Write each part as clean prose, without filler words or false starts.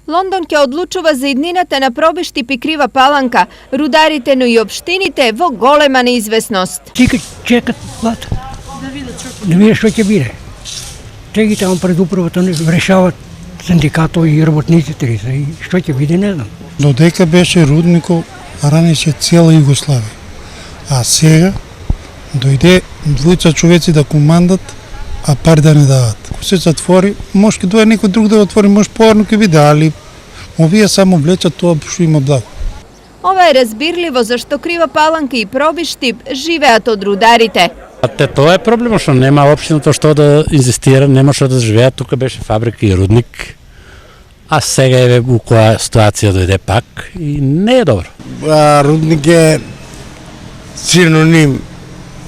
Лондон ќе одлучува за иднината на пробишти Пикрива Паланка, рударите, но и општините во голема неизвестност. Чекат плата. Да видят што ќе биде. Теги таму пред управата решават синдикатот и работниците ли се и што ќе биде, не знам. Додека беше рудников, ранеше цела Југославија. А сега дојде двојца човеци да командат, а пари да не дават. Ако се затвори, може ке дое некој друг да отвори, може порано ке биде, али овие само влечат тоа што има благо. Ова е разбирливо зашто Крива Паланка и Пробишти живеат од рударите. Тоа е проблем што нема општината што да инзистира, нема што да живеат, тука беше фабрика и рудник. А сега е у која ситуација дојде пак и не е добро. Рудник е синоним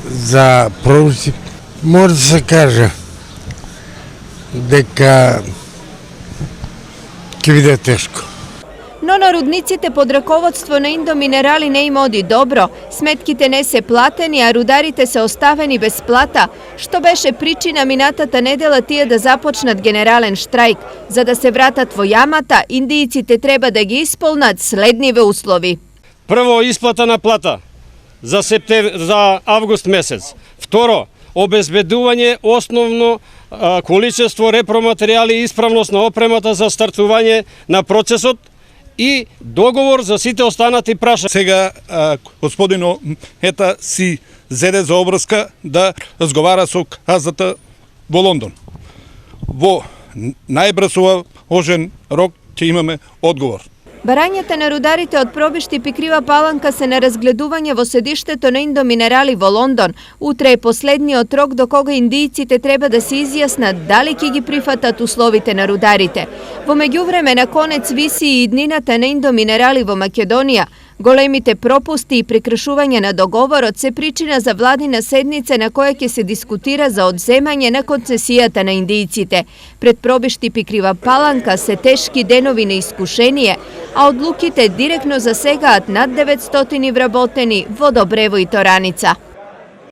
за Пробишти. Може да се каже дека ќе биде тешко. Но на рудниците под раководство на Индоминерали не им оди добро. Сметките не се платени, а рударите се оставени без плата, што беше причина минатата недела тие да започнат генерален штрајк. За да се вратат во јамата, индијците треба да ги исполнат следниве услови. Прво, исплата на плата за август месец. Второ, обезбедување основно количество репроматеријали и исправност на опремата за стартување на процесот и договор за сите останати праша. Сега господино Ета си зеде за обврска да разговара со казата во Лондон. Во најбрзо ожен рок ќе имаме одговор. Барањата на рударите од Пробишти Пикрива Паланка се на разгледување во седиштето на Индоминерали во Лондон. Утре е последниот рок до кога индијците треба да се изјаснат дали ќе ги прифатат условите на рударите. Во меѓувреме на конец виси и иднината на Индоминерали во Македонија. Големите пропусти и прекршување на договорот се причина за владина седница на која ќе се дискутира за одземање на концесијата на индијците. Пред Пробишти Пикрива Паланка се тешки денови на искушение, а одлуките директно засегаат над 900 вработени во Добрево и Тораница.